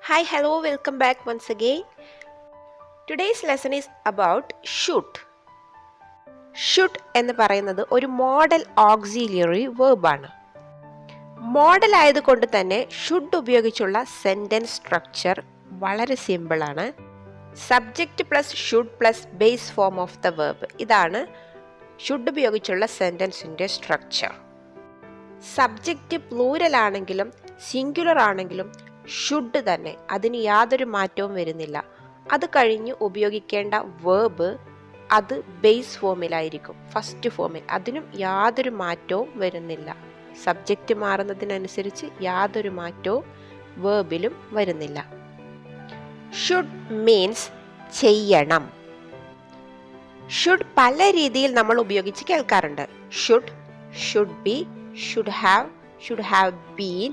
Hi, hello, welcome back once again. Today's lesson is about should. Should എന്ന് പറയുന്നത് ഒരു model auxiliary വേർബാണ്. Model ആയതുകൊണ്ട് തന്നെ ഷുഡ് ഉപയോഗിച്ചുള്ള സെന്റൻസ് സ്ട്രക്ചർ വളരെ സിമ്പിളാണ്. Subject plus should plus base form of the verb. ഇതാണ് ഷുഡ് ഉപയോഗിച്ചുള്ള സെന്റൻസിന്റെ സ്ട്രക്ചർ. സബ്ജക്റ്റ് പ്ലൂരൽ ആണെങ്കിലും സിംഗുലർ ആണെങ്കിലും ഷുഡ് തന്നെ, അതിന് യാതൊരു മാറ്റവും വരുന്നില്ല. അത് കഴിഞ്ഞ് ഉപയോഗിക്കേണ്ട വേർബ് അത് ബേസ് ഫോമിലായിരിക്കും, ഫസ്റ്റ് ഫോമിൽ. അതിനും യാതൊരു മാറ്റവും വരുന്നില്ല. സബ്ജക്റ്റ് മാറുന്നതിനനുസരിച്ച് യാതൊരു മാറ്റവും വേർബിലും വരുന്നില്ല. ഷുഡ് മീൻസ് ചെയ്യണം. ഷുഡ് പല രീതിയിൽ നമ്മൾ ഉപയോഗിച്ച് കേൾക്കാറുണ്ട്. Should, should be, should have been,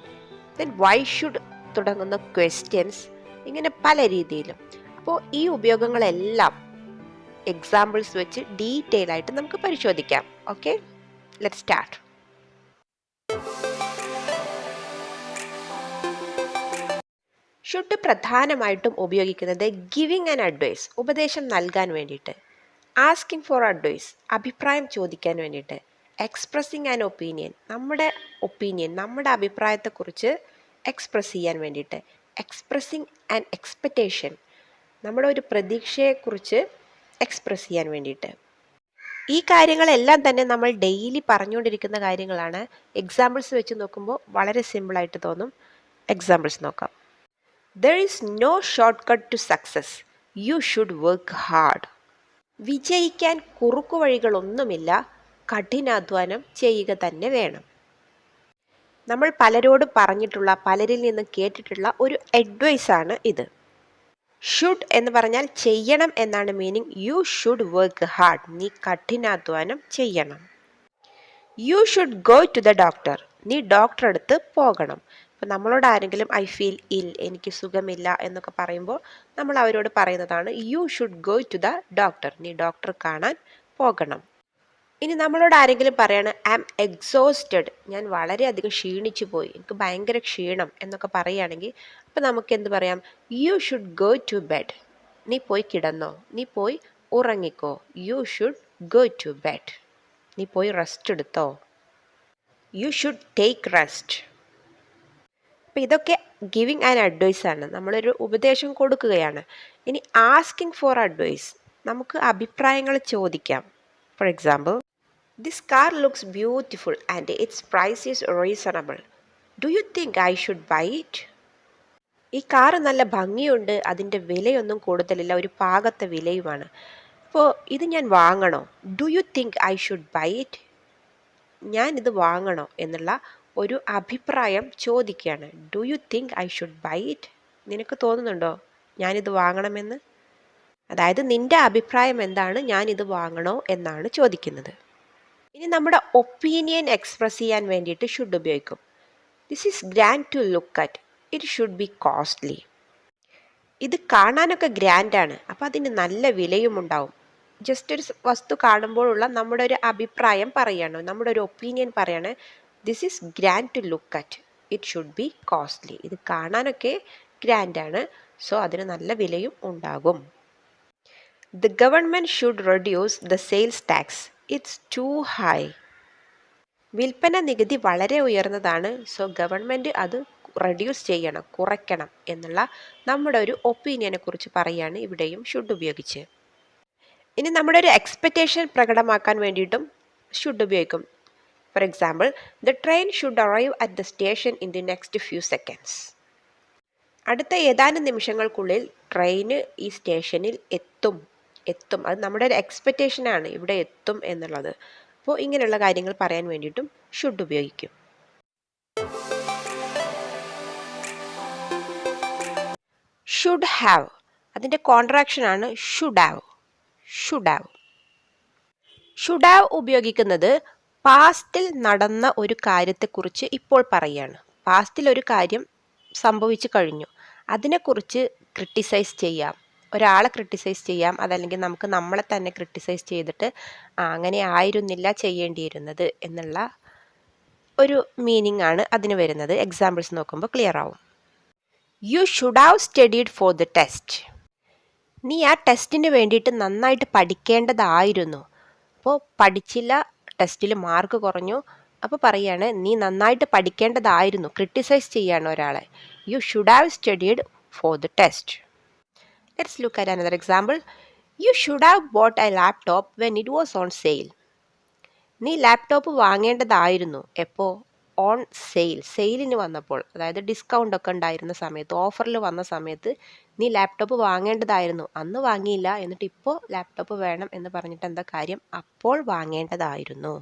then why should തുടങ്ങുന്ന ക്വസ്റ്റ്യൻസ്, ഇങ്ങനെ പല രീതിയിലും. അപ്പോൾ ഈ ഉപയോഗങ്ങളെല്ലാം എക്സാമ്പിൾസ് വെച്ച് ഡീറ്റെയിൽ ആയിട്ട് നമുക്ക് പരിശോധിക്കാം. Okay, let's start. ഷുഡ് പ്രധാനമായിട്ടും ഉപയോഗിക്കുന്നത് ഗിവിങ് ആൻ അഡ്വൈസ്, ഉപദേശം നൽകാൻ വേണ്ടിയിട്ട്. ആസ്കിങ് ഫോർ അഡ്വൈസ്, അഭിപ്രായം ചോദിക്കാൻ വേണ്ടിയിട്ട്. എക്സ്പ്രസിങ് ആൻ ഒപ്പീനിയൻ, നമ്മുടെ അഭിപ്രായത്തെക്കുറിച്ച് എക്സ്പ്രസ് ചെയ്യാൻ വേണ്ടിയിട്ട്. എക്സ്പ്രസിങ് ആൻ എക്സ്പെക്റ്റേഷൻ, നമ്മുടെ ഒരു പ്രതീക്ഷയെക്കുറിച്ച് എക്സ്പ്രസ് ചെയ്യാൻ വേണ്ടിയിട്ട്. ഈ കാര്യങ്ങളെല്ലാം തന്നെ നമ്മൾ ഡെയിലി പറഞ്ഞുകൊണ്ടിരിക്കുന്ന കാര്യങ്ങളാണ്. എക്സാമ്പിൾസ് വെച്ച് നോക്കുമ്പോൾ വളരെ സിമ്പിളായിട്ട് തോന്നും. എക്സാമ്പിൾസ് നോക്കാം. There is no shortcut to success. You should work hard. വിജയിക്കാൻ കുറുക്കുവഴികളൊന്നുമില്ല, കഠിനാധ്വാനം ചെയ്യുക തന്നെ വേണം. നമ്മൾ പലരോട് പറഞ്ഞിട്ടുള്ള, പലരിൽ നിന്ന് കേട്ടിട്ടുള്ള ഒരു അഡ്വൈസാണ് ഇത്. ഷുഡ് എന്ന് പറഞ്ഞാൽ ചെയ്യണം എന്നാണ് meaning. You should work hard, നീ കഠിനാധ്വാനം ചെയ്യണം. You should go to the doctor, നീ ഡോക്ടറെ അടുത്ത് പോകണം. ഇപ്പം നമ്മളോട് ആരെങ്കിലും ഐ ഫീൽ ഇൽ, എനിക്ക് സുഖമില്ല എന്നൊക്കെ പറയുമ്പോൾ നമ്മൾ അവരോട് പറയുന്നതാണ് you should go to the doctor, നീ ഡോക്ടർ കാണാൻ പോകണം. ഇനി നമ്മളോട് ആരെങ്കിലും പറയാണ് ഐ ആം എക്സോസ്റ്റഡ്, ഞാൻ വളരെയധികം ക്ഷീണിച്ചു പോയി, എനിക്ക് ഭയങ്കര ക്ഷീണം എന്നൊക്കെ പറയുകയാണെങ്കിൽ അപ്പം നമുക്ക് എന്ത് പറയാം? You should go to bed, നീ പോയി കിടന്നോ, നീ പോയി ഉറങ്ങിക്കോ. You should go to bed, നീ പോയി റെസ്റ്റ് എടുത്തോ. You should take rest. അപ്പം ഇതൊക്കെ ഗിവിങ് ആൻ അഡ്വൈസ് ആണ്, നമ്മളൊരു ഉപദേശം കൊടുക്കുകയാണ്. ഇനി ആസ്കിങ് ഫോർ അഡ്വൈസ്, നമുക്ക് അഭിപ്രായങ്ങൾ ചോദിക്കാം. For example, this car looks beautiful and it's price is reasonable. Do you think I should buy it? ഈ കാറ് നല്ല ഭംഗിയുണ്ട്, അതിൻ്റെ വിലയൊന്നും കൂടുതലില്ല, ഒരു പാകത്തെ വിലയുമാണ്. അപ്പോൾ ഇത് ഞാൻ വാങ്ങണോ? Do you think I should buy it? ഞാൻ ഇത് വാങ്ങണോ എന്നുള്ള ഒരു അഭിപ്രായം ചോദിക്കുകയാണ്. Do you think I should buy it? നിനക്ക് തോന്നുന്നുണ്ടോ ഞാനിത് വാങ്ങണമെന്ന്? അതായത് നിന്റെ അഭിപ്രായം എന്താണ്, ഞാനിത് വാങ്ങണോ എന്നാണ് ചോദിക്കുന്നത്. ഇനി നമ്മുടെ ഒപ്പീനിയൻ എക്സ്പ്രസ് ചെയ്യാൻ വേണ്ടിയിട്ട് ഷുഡ് ഉപയോഗിക്കും. This is grand to look at, it should be costly. ഇത് കാണാനൊക്കെ ഗ്രാൻഡാണ്, അപ്പോൾ അതിന് നല്ല വിലയും ഉണ്ടാവും. ജസ്റ്റ് ഒരു വസ്തു കാണുമ്പോഴുള്ള നമ്മുടെ ഒരു അഭിപ്രായം പറയണം, നമ്മുടെ ഒരു ഒപ്പീനിയൻ പറയാണ്. This is grand to look at, it should be costly. ഇത് കാണാനൊക്കെ ഗ്രാൻഡാണ്, സോ അതിന് നല്ല വിലയും ഉണ്ടാകും. The government should reduce the sales tax, it's too high. വിൽപ്പന നികുതി വളരെ ഉയർന്നതാണ്, സോ ഗവൺമെൻറ് അത് റെഡ്യൂസ് ചെയ്യണം, കുറയ്ക്കണം എന്നുള്ള നമ്മുടെ ഒരു ഒപ്പീനിയനെ കുറിച്ച് പറയുകയാണ് ഇവിടെയും ഷുഡ് ഉപയോഗിച്ച്. ഇനി നമ്മുടെ ഒരു എക്സ്പെക്റ്റേഷൻ പ്രകടമാക്കാൻ വേണ്ടിയിട്ടും ഷുഡ് ഉപയോഗിക്കും. For example, the train should arrive at the station in the next few seconds. അടുത്ത ഏതാനും നിമിഷങ്ങൾക്കുള്ളിൽ ട്രെയിന് ഈ സ്റ്റേഷനിൽ എത്തും. അത് നമ്മുടെ ഒരു എക്സ്പെക്റ്റേഷനാണ്, ഇവിടെ എത്തും എന്നുള്ളത്. അപ്പോൾ ഇങ്ങനെയുള്ള കാര്യങ്ങൾ പറയാൻ വേണ്ടിയിട്ടും ഷുഡ് ഉപയോഗിക്കും. ഷുഡ് ഹാവ്, അതിൻ്റെ കോൺട്രാക്ഷനാണ് ഷുഡ് ഹാവ്. ഷുഡ് ഹാവ് ഉപയോഗിക്കുന്നത് പാസ്റ്റിൽ നടന്ന ഒരു കാര്യത്തെക്കുറിച്ച് ഇപ്പോൾ പറയുകയാണ്. പാസ്റ്റിൽ ഒരു കാര്യം സംഭവിച്ചു കഴിഞ്ഞു, അതിനെക്കുറിച്ച് ക്രിട്ടിസൈസ് ചെയ്യാം, ഒരാളെ ക്രിട്ടിസൈസ് ചെയ്യാം, അതല്ലെങ്കിൽ നമുക്ക് നമ്മളെ തന്നെ ക്രിട്ടിസൈസ് ചെയ്തിട്ട് അങ്ങനെ ആയിരുന്നില്ല ചെയ്യേണ്ടിയിരുന്നത് എന്നുള്ള ഒരു മീനിങ് ആണ് അതിന് വരുന്നത്. എക്സാമ്പിൾസ് നോക്കുമ്പോൾ ക്ലിയർ ആവും. U should have studied for the test. നീ ആ ടെസ്റ്റിന് വേണ്ടിയിട്ട് നന്നായിട്ട് പഠിക്കേണ്ടതായിരുന്നു. അപ്പോൾ പഠിച്ചില്ല, ടെസ്റ്റിൽ മാർക്ക് കുറഞ്ഞു. അപ്പോൾ പറയാണ് നീ നന്നായിട്ട് പഠിക്കേണ്ടതായിരുന്നു. ക്രിട്ടിസൈസ് ചെയ്യാണ് ഒരാളെ. U should have studied for the test. Let's look at another example. U should have bought A laptop when it was on sale. നീ ലാപ്ടോപ്പ് വാങ്ങേണ്ടതായിരുന്നു. എപ്പോൾ? On sale. സെയിലിന് വന്നപ്പോൾ, അതായത് ഡിസ്കൗണ്ട് ഒക്കെ ഉണ്ടായിരുന്ന സമയത്ത്, ഓഫറിൽ വന്ന സമയത്ത് നീ ലാപ്ടോപ്പ് വാങ്ങേണ്ടതായിരുന്നു. അന്ന് വാങ്ങിയില്ല, എന്നിട്ട് ഇപ്പോൾ ലാപ്ടോപ്പ് വേണം എന്ന് പറഞ്ഞിട്ട് എന്താ കാര്യം? അപ്പോൾ വാങ്ങേണ്ടതായിരുന്നു.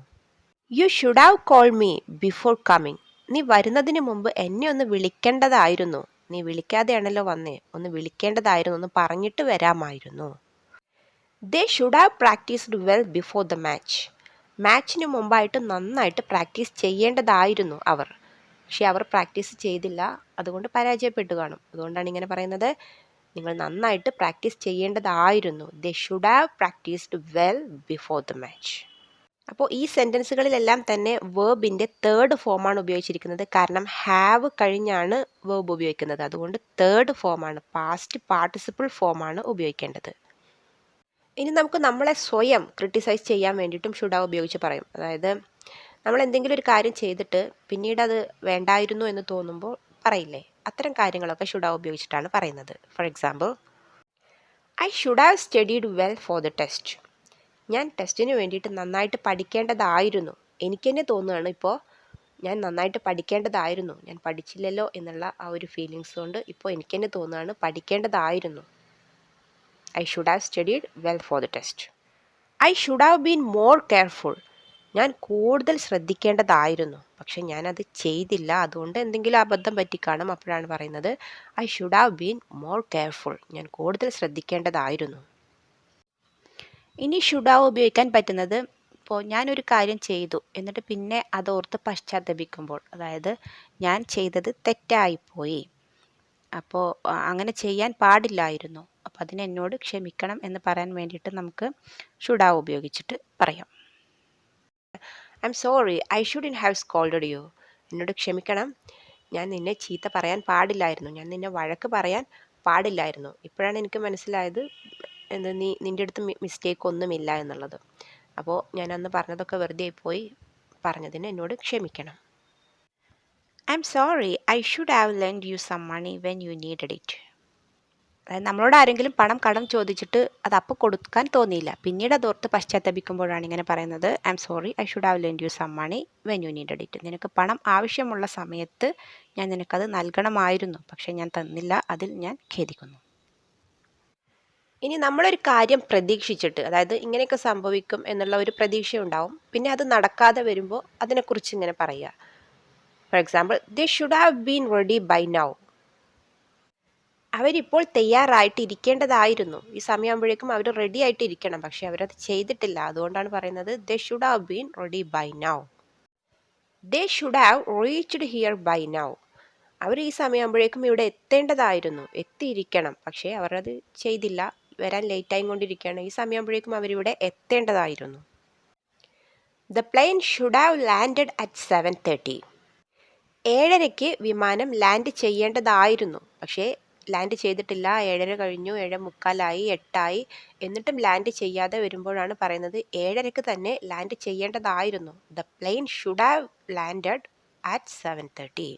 You should have call me before coming. നീ വരുന്നതിന് മുമ്പ് എന്നെ ഒന്ന് വിളിക്കേണ്ടതായിരുന്നു. നീ വിളിക്കാതെയാണല്ലോ വന്നേ, ഒന്ന് വിളിക്കേണ്ടതായിരുന്നു, ഒന്ന് പറഞ്ഞിട്ട് വരാമായിരുന്നു. They should have practised well before the match. മാച്ചിന് മുമ്പായിട്ട് നന്നായിട്ട് പ്രാക്ടീസ് ചെയ്യേണ്ടതായിരുന്നു അവർ. പക്ഷെ അവർ പ്രാക്ടീസ് ചെയ്തില്ല, അതുകൊണ്ട് പരാജയപ്പെട്ടു കാണും. അതുകൊണ്ടാണ് ഇങ്ങനെ പറയുന്നത്, നിങ്ങൾ നന്നായിട്ട് പ്രാക്ടീസ് ചെയ്യേണ്ടതായിരുന്നു. They should have practised well before the match. അപ്പോൾ ഈ സെൻറ്റൻസുകളിലെല്ലാം തന്നെ വേർബിൻ്റെ തേർഡ് ഫോമാണ് ഉപയോഗിച്ചിരിക്കുന്നത്. കാരണം ഹാവ് കഴിഞ്ഞാണ് വേർബ് ഉപയോഗിക്കുന്നത്. അതുകൊണ്ട് തേർഡ് ഫോമാണ്, പാസ്റ്റ് പാർട്ടിസിപ്പിൾ ഫോമാണ് ഉപയോഗിക്കേണ്ടത്. ഇനി നമുക്ക് നമ്മളെ സ്വയം ക്രിട്ടിസൈസ് ചെയ്യാൻ വേണ്ടിയിട്ടും ഷുഡ് ഹാവ് ഉപയോഗിച്ച് പറയും. അതായത് നമ്മൾ എന്തെങ്കിലും ഒരു കാര്യം ചെയ്തിട്ട് പിന്നീട് അത് വേണ്ടായിരുന്നു എന്ന് തോന്നുമ്പോൾ പറയില്ലേ, അത്തരം കാര്യങ്ങളൊക്കെ ഷുഡ് ഹാവ് ഉപയോഗിച്ചിട്ടാണ് പറയുന്നത്. For example, I should have studied well for the test. ഞാൻ ടെസ്റ്റിന് വേണ്ടിയിട്ട് നന്നായിട്ട് പഠിക്കേണ്ടതായിരുന്നു. എനിക്ക് തന്നെ തോന്നുകയാണ് ഇപ്പോൾ ഞാൻ നന്നായിട്ട് പഠിക്കേണ്ടതായിരുന്നു, ഞാൻ പഠിച്ചില്ലല്ലോ എന്നുള്ള ആ ഒരു ഫീലിങ്സ് കൊണ്ട് ഇപ്പോൾ എനിക്ക് തന്നെ തോന്നുകയാണ് പഠിക്കേണ്ടതായിരുന്നു. I should have studied well for the test. I should have been more careful. ഞാൻ കൂടുതൽ ശ്രദ്ധിക്കേണ്ടതായിരുന്നു, പക്ഷെ ഞാനത് ചെയ്തില്ല, അതുകൊണ്ട് എന്തെങ്കിലും അബദ്ധം പറ്റിക്കാണും. അപ്പോഴാണ് പറയുന്നത് I should have been more careful. ഞാൻ കൂടുതൽ ശ്രദ്ധിക്കേണ്ടതായിരുന്നു. ഇനി ഷുഡ് ഹാവ് ഉപയോഗിക്കാൻ പറ്റുന്നത്, ഇപ്പോൾ ഞാനൊരു കാര്യം ചെയ്തു എന്നിട്ട് പിന്നെ അതോർത്ത് പശ്ചാത്തപിക്കുമ്പോൾ, അതായത് ഞാൻ ചെയ്തത് തെറ്റായിപ്പോയി, അപ്പോൾ അങ്ങനെ ചെയ്യാൻ പാടില്ലായിരുന്നു, അപ്പോൾ അതിന് എന്നോട് ക്ഷമിക്കണം എന്ന് പറയാൻ വേണ്ടിയിട്ട് നമുക്ക് ഷുഡ് ഹാവ് ഉപയോഗിച്ചിട്ട് പറയാം. I am sorry, I shouldn't have scolded you. എന്നോട് ക്ഷമിക്കണം, ഞാൻ നിന്നെ ചീത്ത പറയാൻ പാടില്ലായിരുന്നു, ഞാൻ നിന്നെ വഴക്ക് പറയാൻ പാടില്ലായിരുന്നു. ഇപ്പോഴാണ് എനിക്ക് മനസ്സിലായത് നിൻ്റെ അടുത്ത് മിസ്റ്റേക്ക് ഒന്നുമില്ല എന്നുള്ളത്. അപ്പോൾ ഞാൻ അന്ന് പറഞ്ഞതൊക്കെ വെറുതെ പോയി, പറഞ്ഞതിന് എന്നോട് ക്ഷമിക്കണം. I am sorry, I should have lend you some money when you needed it. അതായത് നമ്മളോട് ആരെങ്കിലും പണം കടം ചോദിച്ചിട്ട് അത് അപ്പോൾ കൊടുക്കാൻ തോന്നിയില്ല, പിന്നീട് അതോർത്ത് പശ്ചാത്തപിക്കുമ്പോഴാണ് ഇങ്ങനെ പറയുന്നത് I am sorry, I should have lend you some money when you needed it. നിനക്ക് പണം ആവശ്യമുള്ള സമയത്ത് ഞാൻ നിനക്കത് നൽകണമായിരുന്നു, പക്ഷെ ഞാൻ തന്നില്ല, അതിൽ ഞാൻ ഖേദിക്കുന്നു. ഇനി നമ്മളൊരു കാര്യം പ്രതീക്ഷിച്ചിട്ട്, അതായത് ഇങ്ങനെയൊക്കെ സംഭവിക്കും എന്നുള്ള ഒരു പ്രതീക്ഷയുണ്ടാവും, പിന്നെ അത് നടക്കാതെ വരുമ്പോൾ അതിനെക്കുറിച്ച് ഇങ്ങനെ പറയുക. For example, they should have been ready by now. അവരിപ്പോൾ തയ്യാറായിട്ടിരിക്കേണ്ടതായിരുന്നു, ഈ സമയമാകുമ്പോഴേക്കും അവർ റെഡി ആയിട്ടിരിക്കണം, പക്ഷെ അവരത് ചെയ്തിട്ടില്ല. അതുകൊണ്ടാണ് പറയുന്നത് they should have been ready by now. They should have reached here by now. അവർ ഈ സമയമാകുമ്പോഴേക്കും ഇവിടെ എത്തേണ്ടതായിരുന്നു, എത്തിയിരിക്കണം, പക്ഷേ അവരത് ചെയ്തില്ല, വരാൻ ലേറ്റായി കൊണ്ടിരിക്കുകയാണ്. ഈ സമയമാകുമ്പോഴേക്കും അവരിവിടെ എത്തേണ്ടതായിരുന്നു. The plane should have landed at 7:30. 7:30 വിമാനം ലാൻഡ് ചെയ്യേണ്ടതായിരുന്നു, പക്ഷേ ലാൻഡ് ചെയ്തിട്ടില്ല. 7:30 കഴിഞ്ഞു, 7:45, 8 എന്നിട്ടും ലാൻഡ് ചെയ്യാതെ വരുമ്പോഴാണ് പറയുന്നത് 7:30 തന്നെ ലാൻഡ് ചെയ്യേണ്ടതായിരുന്നു. The plane should have landed at 7:30.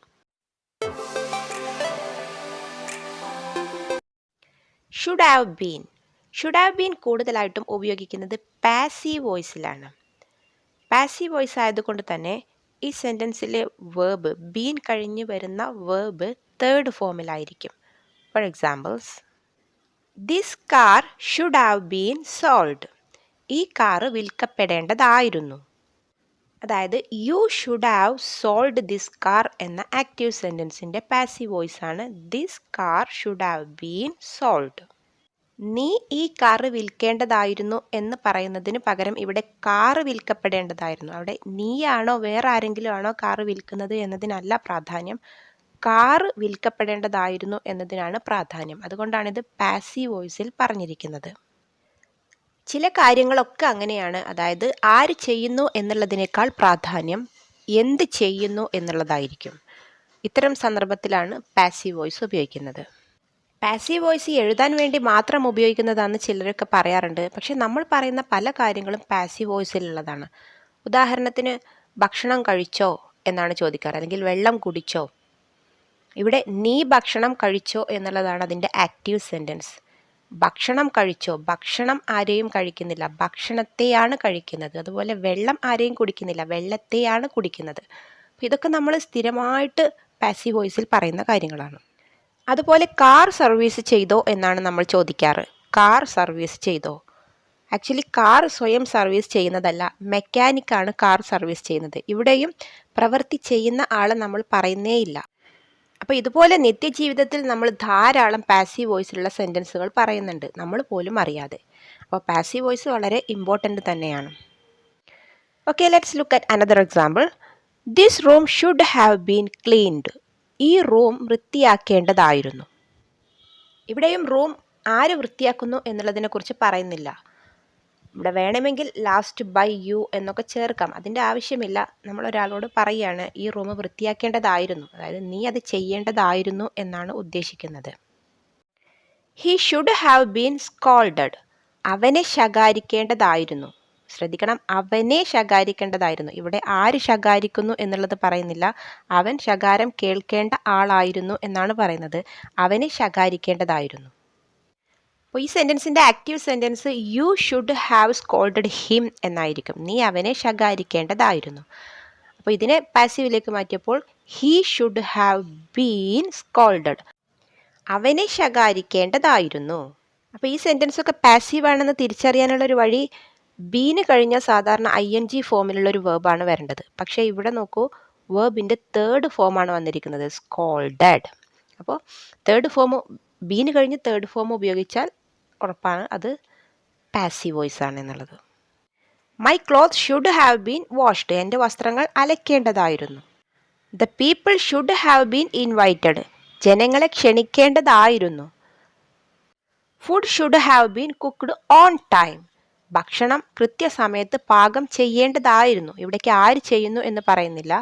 Should have been. Should have been കൂടുതലായിട്ടും ഉപയോഗിക്കുന്നത് പാസീവ് വോയിസിലാണ്. പാസീവ് വോയിസ് ആയതുകൊണ്ട് തന്നെ ഈ സെൻറ്റൻസിലെ വേർബ്, ബീൻ കഴിഞ്ഞ് വരുന്ന വേർബ് തേർഡ് ഫോമിലായിരിക്കും. For examples, this car should have been sold. ഈ കാറ് വിൽക്കപ്പെടേണ്ടതായിരുന്നു. അതായത് you should have sold this car എന്ന ആക്റ്റീവ് സെൻറ്റൻസിൻ്റെ പാസീവ് വോയിസ് ആണ് this car should have been sold. നീ ഈ കാറ് വിൽക്കേണ്ടതായിരുന്നു എന്ന് പറയുന്നതിന് പകരം ഇവിടെ കാറ് വിൽക്കപ്പെടേണ്ടതായിരുന്നു. അവിടെ നീയാണോ വേറെ ആരെങ്കിലും ആണോ കാറ് വിൽക്കുന്നത് എന്നതിനല്ല പ്രാധാന്യം, കാറ് വിൽക്കപ്പെടേണ്ടതായിരുന്നു എന്നതിനാണ് പ്രാധാന്യം. അതുകൊണ്ടാണിത് പാസീവ് വോയിസിൽ പറഞ്ഞിരിക്കുന്നത്. ചില കാര്യങ്ങളൊക്കെ അങ്ങനെയാണ്, അതായത് ആര് ചെയ്യുന്നു എന്നുള്ളതിനേക്കാൾ പ്രാധാന്യം എന്ത് ചെയ്യുന്നു എന്നുള്ളതായിരിക്കും. ഇത്തരം സന്ദർഭത്തിലാണ് പാസീവ് വോയിസ് ഉപയോഗിക്കുന്നത്. പാസീവ് വോയിസ് എഴുതാൻ വേണ്ടി മാത്രം ഉപയോഗിക്കുന്നതാണെന്ന് ചിലരൊക്കെ പറയാറുണ്ട്. പക്ഷെ നമ്മൾ പറയുന്ന പല കാര്യങ്ങളും പാസീവ് വോയിസിലുള്ളതാണ്. ഉദാഹരണത്തിന് ഭക്ഷണം കഴിച്ചോ എന്നാണ് ചോദിക്കാറ്, അല്ലെങ്കിൽ വെള്ളം കുടിച്ചോ. ഇവിടെ നീ ഭക്ഷണം കഴിച്ചോ എന്നുള്ളതാണ് അതിൻ്റെ ആക്റ്റീവ് സെൻറ്റൻസ്. ഭക്ഷണം കഴിച്ചോ, ഭക്ഷണം ആരെയും കഴിക്കുന്നില്ല, ഭക്ഷണത്തെയാണ് കഴിക്കുന്നത്. അതുപോലെ വെള്ളം ആരെയും കുടിക്കുന്നില്ല, വെള്ളത്തെയാണ് കുടിക്കുന്നത്. അപ്പോൾ ഇതൊക്കെ നമ്മൾ സ്ഥിരമായിട്ട് പാസീവ് വോയിസിൽ പറയുന്ന കാര്യങ്ങളാണ്. അതുപോലെ കാർ സർവീസ് ചെയ്തോ എന്നാണ് നമ്മൾ ചോദിക്കാറ്. കാർ സർവീസ് ചെയ്തോ. ആക്ച്വലി കാർ സ്വയം സർവീസ് ചെയ്യുന്നതല്ല, മെക്കാനിക്കാണ് കാർ സർവീസ് ചെയ്യുന്നത്. ഇവിടെയും പ്രവൃത്തി ചെയ്യുന്ന ആൾ നമ്മൾ പറയുന്നേയില്ല. അപ്പോൾ ഇതുപോലെ നിത്യജീവിതത്തിൽ നമ്മൾ ധാരാളം പാസീവ് വോയിസിലുള്ള സെൻറ്റൻസുകൾ പറയുന്നുണ്ട്, നമ്മൾ പോലും അറിയാതെ. അപ്പോൾ പാസീവ് വോയിസ് വളരെ ഇമ്പോർട്ടൻ്റ് തന്നെയാണ്. Okay, let's look at another example. This room should have been cleaned. ഈ റൂം വൃത്തിയാക്കേണ്ടതായിരുന്നു. ഇവിടെയും റൂം ആര് വൃത്തിയാക്കുന്നു എന്നുള്ളതിനെക്കുറിച്ച് പറയുന്നില്ല. ഇവിടെ വേണമെങ്കിൽ ലാസ്റ്റ് ബൈ യു എന്നൊക്കെ ചേർക്കാം, അതിൻ്റെ ആവശ്യമില്ല. നമ്മൾ ഒരാളോട് പറയുകയാണ് ഈ റൂം വൃത്തിയാക്കേണ്ടതായിരുന്നു, അതായത് നീ അത് ചെയ്യേണ്ടതായിരുന്നു എന്നാണ് ഉദ്ദേശിക്കുന്നത്. He should have been scolded. അവനെ ശകാരിക്കേണ്ടതായിരുന്നു. ശ്രദ്ധിക്കണം, അവനെ ശകാരിക്കേണ്ടതായിരുന്നു. ഇവിടെ ആര് ശകാരിക്കുന്നു എന്നുള്ളത് പറയുന്നില്ല. അവൻ ശകാരം കേൾക്കേണ്ട ആളായിരുന്നു എന്നാണ് പറയുന്നത്. അവനെ ശകാരിക്കേണ്ടതായിരുന്നു. അപ്പോൾ ഈ സെൻറ്റൻസിൻ്റെ active sentence you should have scolded him എന്നായിരിക്കും. നീ അവനെ ശകാരിക്കേണ്ടതായിരുന്നു. അപ്പോൾ ഇതിനെ പാസീവിലേക്ക് മാറ്റിയപ്പോൾ he should have been scolded. അവനെ ശകാരിക്കേണ്ടതായിരുന്നു. അപ്പോൾ ഈ സെൻറ്റൻസൊക്കെ പാസീവ് ആണെന്ന് തിരിച്ചറിയാനുള്ളൊരു വഴി, ബീന് കഴിഞ്ഞാൽ സാധാരണ ING ഫോമിലുള്ളൊരു വേർബാണ് വരേണ്ടത്. പക്ഷേ ഇവിടെ നോക്കൂ, വേർബിൻ്റെ തേർഡ് ഫോമാണ് വന്നിരിക്കുന്നത്, സ്കോൾഡഡ്. അപ്പോൾ തേർഡ് ഫോം, ബീന് കഴിഞ്ഞ് തേർഡ് ഫോം ഉപയോഗിച്ചാൽ ഉറപ്പാണ് അത് പാസീവ് വോയിസ് ആണ് എന്നുള്ളത്. My cloth should have been washed. എൻ്റെ വസ്ത്രങ്ങൾ അലക്കേണ്ടതായിരുന്നു. The people should have been invited. ജനങ്ങളെ ക്ഷണിക്കേണ്ടതായിരുന്നു. Food should have been cooked on time. ഭക്ഷണം കൃത്യസമയത്ത് പാകം ചെയ്യേണ്ടതായിരുന്നു. ഇവിടേക്ക് ആര് ചെയ്യുന്നു എന്ന് പറയുന്നില്ല.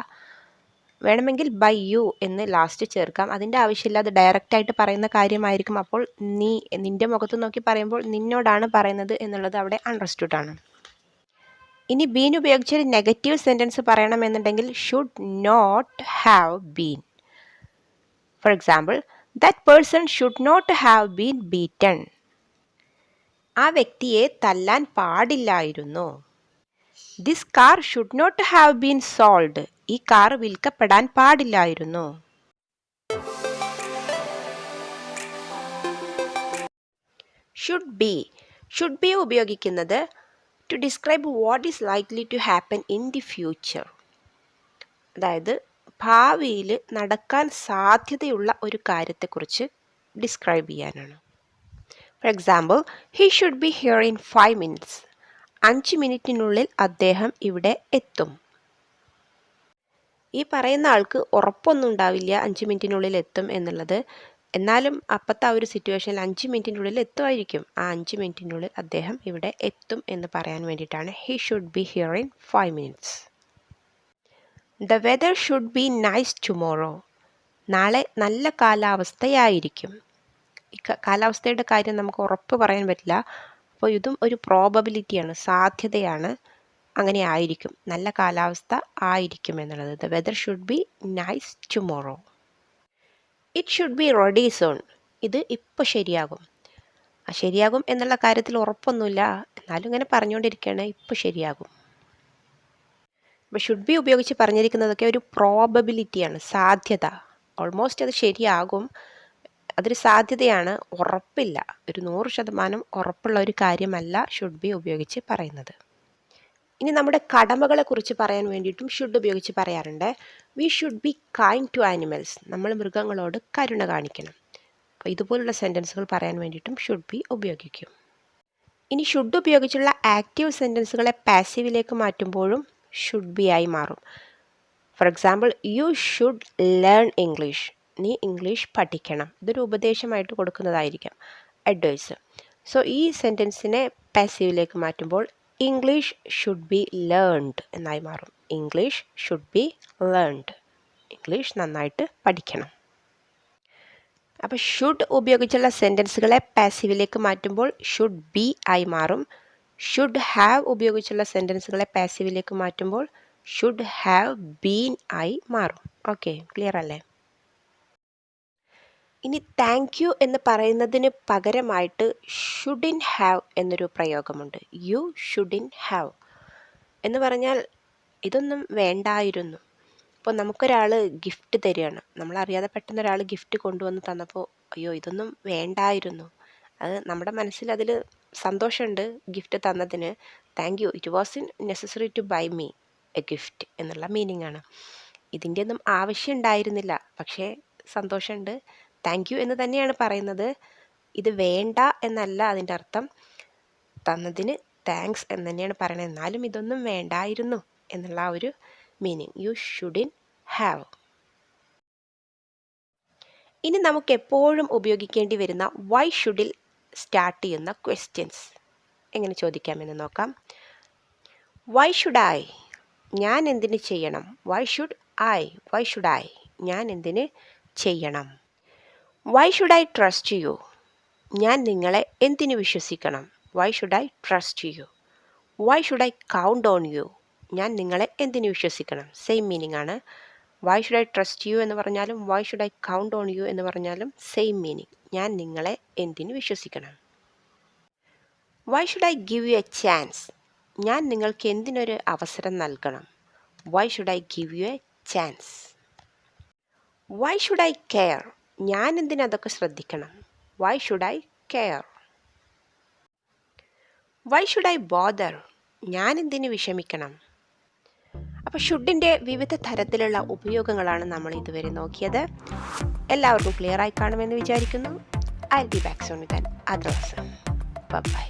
വേണമെങ്കിൽ ബൈ യു എന്ന് ലാസ്റ്റ് ചേർക്കാം, അതിൻ്റെ ആവശ്യമില്ല. അത് ഡയറക്റ്റായിട്ട് പറയുന്ന കാര്യമായിരിക്കും. അപ്പോൾ നീ, നിൻ്റെ മുഖത്ത് നോക്കി പറയുമ്പോൾ നിന്നോടാണ് പറയുന്നത് എന്നുള്ളത് അവിടെ അണ്ടർസ്റ്റുഡ് ആണ്. ഇനി ബീൻ ഉപയോഗിച്ചൊരു നെഗറ്റീവ് സെൻറ്റൻസ് പറയണമെന്നുണ്ടെങ്കിൽ should not have been. For example, that person should not have been beaten. ആ വ്യക്തിയെ തല്ലാൻ പാടില്ലായിരുന്നു. This car should not have been sold. ഈ കാർ വിൽക്കപ്പെടാൻ പാടില്ലായിരുന്നു. ഷുഡ് ബി ഉപയോഗിക്കുന്നത് to describe what is likely to happen in the future. അതായത് ഭാവിയിൽ നടക്കാൻ സാധ്യതയുള്ള ഒരു കാര്യത്തെക്കുറിച്ച് ഡിസ്ക്രൈബ് ചെയ്യാനാണ്. For example, he should be here in 5 minutes. 5 മിനിറ്റിനുള്ളിൽ അദ്ദേഹം ഇവിടെ എത്തും. ഈ പറയുന്ന ആൾക്ക് ഉറപ്പൊന്നും ഉണ്ടാവില്ല 5 മിനിറ്റിനുള്ളിൽ എത്തും എന്നുള്ളത്. എന്നാലും അപ്പത്തെ ആ ഒരു സിറ്റുവേഷനിൽ 5 മിനിറ്റിനുള്ളിൽ എത്തുമായിരിക്കും. ആ 5 മിനിറ്റിനുള്ളിൽ അദ്ദേഹം ഇവിടെ എത്തും എന്ന് പറയാൻ വേണ്ടിയിട്ടാണ് he should be here in 5 minutes. The weather should be nice tomorrow. നാളെ നല്ല കാലാവസ്ഥയായിരിക്കും. ഈ കാലാവസ്ഥയുടെ കാര്യം നമുക്ക് ഉറപ്പ് പറയാൻ പറ്റില്ല. അപ്പോൾ ഇതും ഒരു പ്രോബബിലിറ്റിയാണ്, സാധ്യതയാണ്. അങ്ങനെ ആയിരിക്കും, നല്ല കാലാവസ്ഥ ആയിരിക്കും എന്നുള്ളത്. The weather should be nice tomorrow. It should be ready zone. ഇത് ഇപ്പോൾ ശരിയാകും. ശരിയാകും എന്നുള്ള കാര്യത്തിൽ ഉറപ്പൊന്നുമില്ല, എന്നാലും ഇങ്ങനെ പറഞ്ഞുകൊണ്ടിരിക്കുകയാണ്, ഇപ്പോൾ ശരിയാകും. അപ്പോൾ ഷുഡ് ബി ഉപയോഗിച്ച് പറഞ്ഞിരിക്കുന്നതൊക്കെ ഒരു പ്രോബബിലിറ്റിയാണ്, സാധ്യത. ഓൾമോസ്റ്റ് അത് ശരിയാകും, അതൊരു സാധ്യതയാണ്, ഉറപ്പില്ല. ഒരു 100% ഉറപ്പുള്ള ഒരു കാര്യമല്ല ഷുഡ് ബി ഉപയോഗിച്ച് പറയുന്നത്. ഇനി നമ്മുടെ കടമകളെ കുറിച്ച് പറയാൻ വേണ്ടിയിട്ടും ഷുഡ് ഉപയോഗിച്ച് പറയാറുണ്ട്. We should be kind to animals. നമ്മൾ മൃഗങ്ങളോട് കരുണ കാണിക്കണം. അപ്പോൾ ഇതുപോലുള്ള സെൻറ്റൻസുകൾ പറയാൻ വേണ്ടിയിട്ടും ഷുഡ് ബി ഉപയോഗിക്കും. ഇനി ഷുഡ് ഉപയോഗിച്ചുള്ള ആക്റ്റീവ് സെൻറ്റൻസുകളെ പാസീവിലേക്ക് മാറ്റുമ്പോഴും ഷുഡ് ബി ആയി മാറും. For example, you should learn English. നീ ഇംഗ്ലീഷ് പഠിക്കണം. ഇതൊരു ഉപദേശമായിട്ട് കൊടുക്കുന്നതായിരിക്കാം, അഡ്വൈസ്. സോ ഈ സെൻറ്റൻസിനെ പാസീവിലേക്ക് മാറ്റുമ്പോൾ ഇംഗ്ലീഷ് ഷുഡ് ബി ലേൺഡ് എന്നായി മാറും. English should be learned. English നന്നായിട്ട് പഠിക്കണം. അപ്പോൾ ഷുഡ് ഉപയോഗിച്ചുള്ള സെൻറ്റൻസുകളെ പാസീവിലേക്ക് മാറ്റുമ്പോൾ ഷുഡ് ബി ആയി മാറും. ഷുഡ് ഹാവ് ഉപയോഗിച്ചുള്ള സെൻറ്റൻസുകളെ പാസീവിലേക്ക് മാറ്റുമ്പോൾ ഷുഡ് ഹാവ് ബീൻ ആയി മാറും. ഓക്കെ, ക്ലിയർ അല്ലേ? ഇനി താങ്ക് യു എന്ന് പറയുന്നതിന് പകരമായിട്ട് ഷുഡിൻ ഹാവ് എന്നൊരു പ്രയോഗമുണ്ട്. യു ഷുഡിൻ ഹാവ് എന്ന് പറഞ്ഞാൽ ഇതൊന്നും വേണ്ടായിരുന്നു. ഇപ്പോൾ നമുക്കൊരാൾ ഗിഫ്റ്റ് തരികയാണ്, നമ്മളറിയാതെ പെട്ടെന്ന് ഒരാൾ ഗിഫ്റ്റ് കൊണ്ടുവന്ന് തന്നപ്പോൾ അയ്യോ ഇതൊന്നും വേണ്ടായിരുന്നു. അത് നമ്മുടെ മനസ്സിൽ അതിൽ സന്തോഷമുണ്ട് ഗിഫ്റ്റ് തന്നതിന്. Thank you, it was unnecessary to buy me a gift എന്നുള്ള മീനിങ് ആണ്. ഇതിൻ്റെ ഒന്നും ആവശ്യം ഉണ്ടായിരുന്നില്ല, പക്ഷേ സന്തോഷമുണ്ട്, താങ്ക് യു എന്ന് തന്നെയാണ് പറയുന്നത്. ഇത് വേണ്ട എന്നല്ല അതിൻ്റെ അർത്ഥം, തന്നതിന് താങ്ക്സ് എന്ന് തന്നെയാണ് പറയുന്നത്. എന്നാലും ഇതൊന്നും വേണ്ടായിരുന്നു എന്നുള്ള ആ ഒരു മീനിങ്. You shouldn't have. ഇനി നമുക്ക് എപ്പോഴും ഉപയോഗിക്കേണ്ടി വരുന്ന വൈ ഷുഡിൽ സ്റ്റാർട്ട് ചെയ്യുന്ന ക്വസ്റ്റ്യൻസ് എങ്ങനെ ചോദിക്കാമെന്ന് നോക്കാം. വൈ ഷുഡ് ഐ, ഞാൻ എന്തിന് ചെയ്യണം. Why should I, why should I, ഞാൻ എന്തിന് ചെയ്യണം. Why should I trust you, ഞാൻ നിങ്ങളെ എന്തിന് വിശ്വസിക്കണം. Why should I trust you. Why should I count on you, ഞാൻ നിങ്ങളെ എന്തിന് വിശ്വസിക്കണം. സെയിം മീനിങ് ആണ്. Why should I trust you എന്ന് പറഞ്ഞാലും why should I count on you എന്ന് പറഞ്ഞാലും സെയിം മീനിങ്, ഞാൻ നിങ്ങളെ എന്തിന് വിശ്വസിക്കണം. Why should I give you A chance, ഞാൻ നിങ്ങൾക്ക് എന്തിനൊരു അവസരം നൽകണം. Why should I give you A chance. Why should eye care, ഞാൻ എന്തിനതൊക്കെ ശ്രദ്ധിക്കണം. Why should eye care. Why should I bother, ഞാൻ എന്തിന് വിഷമിക്കണം. അപ്പോൾ ഷുഡിൻ്റെ വിവിധ തരത്തിലുള്ള ഉപയോഗങ്ങളാണ് നമ്മൾ ഇതുവരെ നോക്കിയത്. എല്ലാവർക്കും ക്ലിയർ ആയി കാണുമെന്ന് വിചാരിക്കുന്നു. I will be back soon വിത്ത് അൻ അതർ ലെസൺ. ബൈ.